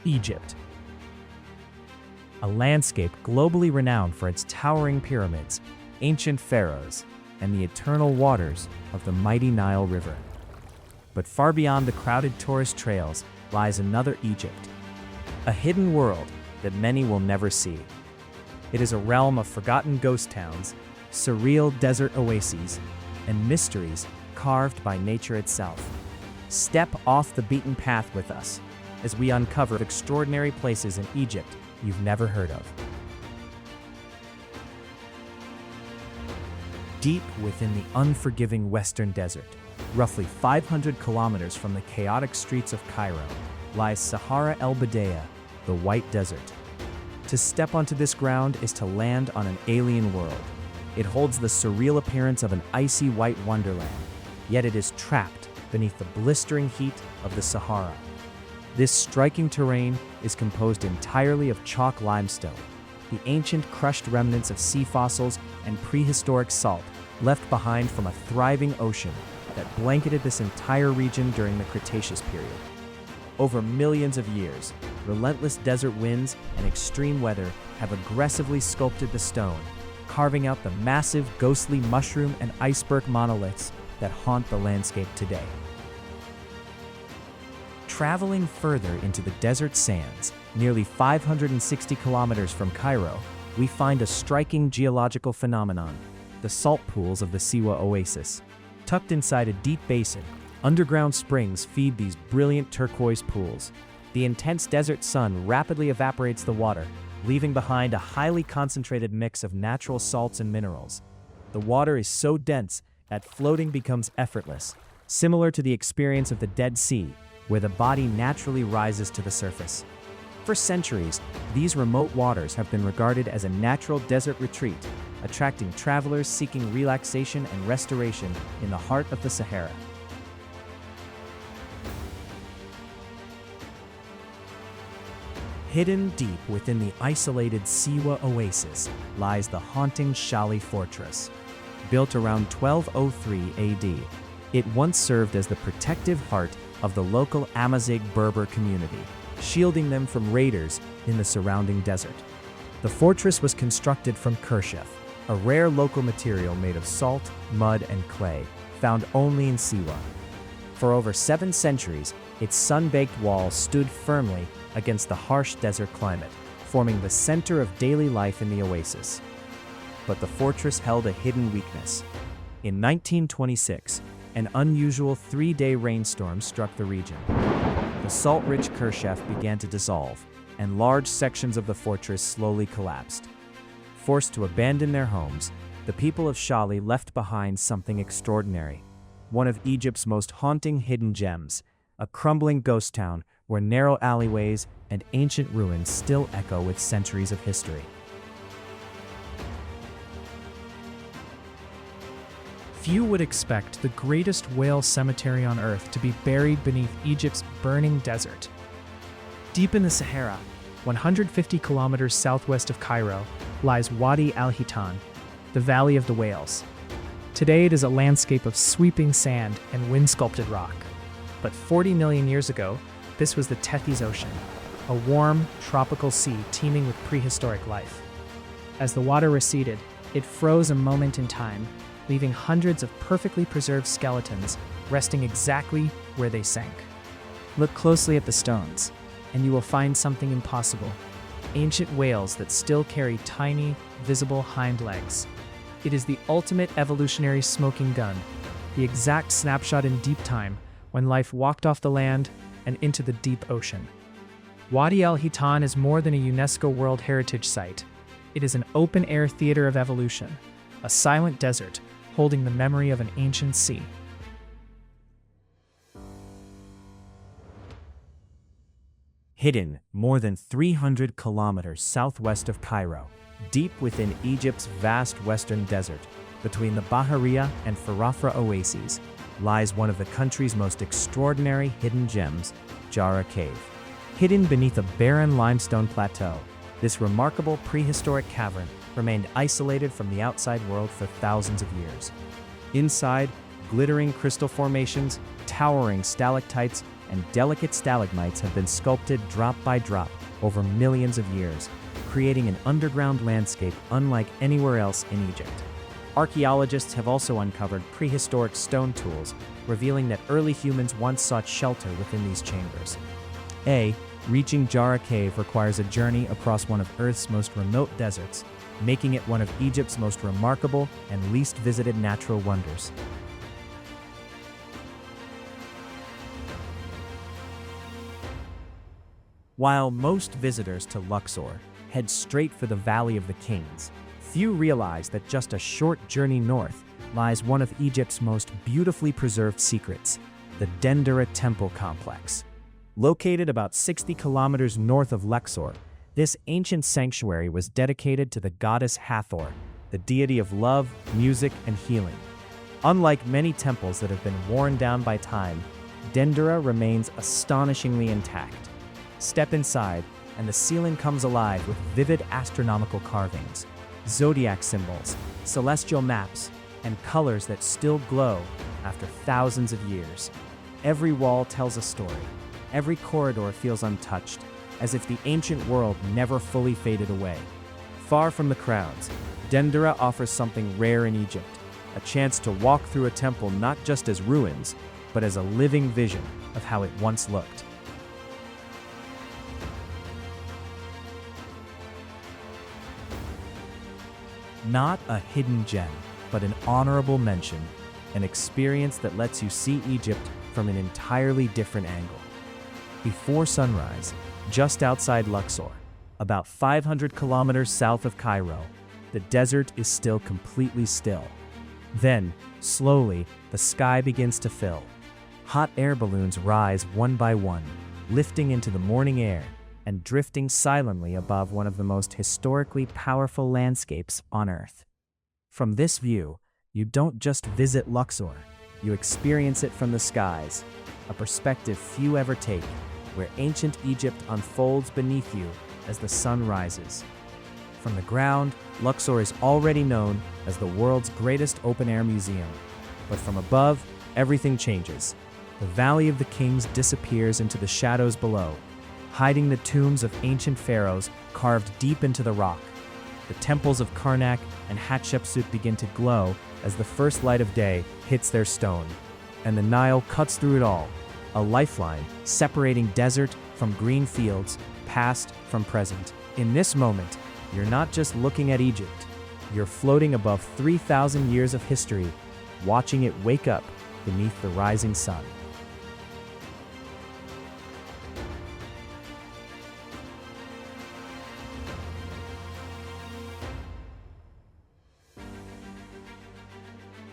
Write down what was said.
Egypt, a landscape globally renowned for its towering pyramids, ancient pharaohs, and the eternal waters of the mighty Nile River. But far beyond the crowded tourist trails lies another Egypt, a hidden world that many will never see. It is a realm of forgotten ghost towns, surreal desert oases, and mysteries carved by nature itself. Step off the beaten path with us as we uncover extraordinary places in Egypt you've never heard of. Deep within the unforgiving Western Desert, roughly 500 kilometers from the chaotic streets of Cairo, lies Sahara el-Bidayah, the White Desert. To step onto this ground is to land on an alien world. It holds the surreal appearance of an icy white wonderland, yet it is trapped beneath the blistering heat of the Sahara. This striking terrain is composed entirely of chalk limestone, the ancient crushed remnants of sea fossils and prehistoric salt left behind from a thriving ocean that blanketed this entire region during the Cretaceous period. Over millions of years, relentless desert winds and extreme weather have aggressively sculpted the stone, carving out the massive, ghostly mushroom and iceberg monoliths that haunt the landscape today. Traveling further into the desert sands, nearly 560 kilometers from Cairo, we find a striking geological phenomenon, the salt pools of the Siwa Oasis. Tucked inside a deep basin, underground springs feed these brilliant turquoise pools. The intense desert sun rapidly evaporates the water, leaving behind a highly concentrated mix of natural salts and minerals. The water is so dense that floating becomes effortless, similar to the experience of the Dead Sea, where the body naturally rises to the surface. For centuries, these remote waters have been regarded as a natural desert retreat, attracting travelers seeking relaxation and restoration in the heart of the Sahara. Hidden deep within the isolated Siwa Oasis lies the haunting Shali Fortress. Built around 1203 AD, it once served as the protective heart of the local Amazigh Berber community, shielding them from raiders in the surrounding desert. The fortress was constructed from kershef, a rare local material made of salt, mud, and clay, found only in Siwa. For over 7 centuries, its sun-baked walls stood firmly against the harsh desert climate, forming the center of daily life in the oasis. But the fortress held a hidden weakness. In 1926, an unusual 3-day rainstorm struck the region. The salt-rich kershef began to dissolve, and large sections of the fortress slowly collapsed. Forced to abandon their homes, the people of Shali left behind something extraordinary. One of Egypt's most haunting hidden gems, a crumbling ghost town where narrow alleyways and ancient ruins still echo with centuries of history. Few would expect the greatest whale cemetery on Earth to be buried beneath Egypt's burning desert. Deep in the Sahara, 150 kilometers southwest of Cairo, lies Wadi Al-Hitan, the Valley of the Whales. Today it is a landscape of sweeping sand and wind-sculpted rock. But 40 million years ago, this was the Tethys Ocean, a warm, tropical sea teeming with prehistoric life. As the water receded, it froze a moment in time, leaving hundreds of perfectly preserved skeletons resting exactly where they sank. Look closely at the stones, and you will find something impossible: ancient whales that still carry tiny, visible hind legs. It is the ultimate evolutionary smoking gun, the exact snapshot in deep time when life walked off the land and into the deep ocean. Wadi Al-Hitan is more than a UNESCO World Heritage Site. It is an open-air theater of evolution, a silent desert holding the memory of an ancient sea. Hidden more than 300 kilometers southwest of Cairo, deep within Egypt's vast western desert, between the Bahariya and Farafra oases, lies one of the country's most extraordinary hidden gems, Djara Cave. Hidden beneath a barren limestone plateau, this remarkable prehistoric cavern remained isolated from the outside world for thousands of years. Inside, glittering crystal formations, towering stalactites, and delicate stalagmites have been sculpted drop by drop over millions of years, creating an underground landscape unlike anywhere else in Egypt. Archaeologists have also uncovered prehistoric stone tools, revealing that early humans once sought shelter within these chambers. Reaching Djara Cave requires a journey across one of Earth's most remote deserts, making it one of Egypt's most remarkable and least visited natural wonders. While most visitors to Luxor head straight for the Valley of the Kings, few realize that just a short journey north lies one of Egypt's most beautifully preserved secrets, the Dendera Temple Complex. Located about 60 kilometers north of Luxor, this ancient sanctuary was dedicated to the goddess Hathor, the deity of love, music, and healing. Unlike many temples that have been worn down by time, Dendera remains astonishingly intact. Step inside, and the ceiling comes alive with vivid astronomical carvings, zodiac symbols, celestial maps, and colors that still glow after thousands of years. Every wall tells a story. Every corridor feels untouched, as if the ancient world never fully faded away. Far from the crowds, Dendera offers something rare in Egypt, a chance to walk through a temple not just as ruins, but as a living vision of how it once looked. Not a hidden gem, but an honorable mention, an experience that lets you see Egypt from an entirely different angle. Before sunrise, just outside Luxor, about 500 kilometers south of Cairo, the desert is still completely still. Then, slowly, the sky begins to fill. Hot air balloons rise one by one, lifting into the morning air and drifting silently above one of the most historically powerful landscapes on Earth. From this view, you don't just visit Luxor, you experience it from the skies, a perspective few ever take, where ancient Egypt unfolds beneath you as the sun rises. From the ground, Luxor is already known as the world's greatest open-air museum. But from above, everything changes. The Valley of the Kings disappears into the shadows below, hiding the tombs of ancient pharaohs carved deep into the rock. The temples of Karnak and Hatshepsut begin to glow as the first light of day hits their stone. And the Nile cuts through it all, a lifeline separating desert from green fields, past from present. In this moment, you're not just looking at Egypt, you're floating above 3,000 years of history, watching it wake up beneath the rising sun.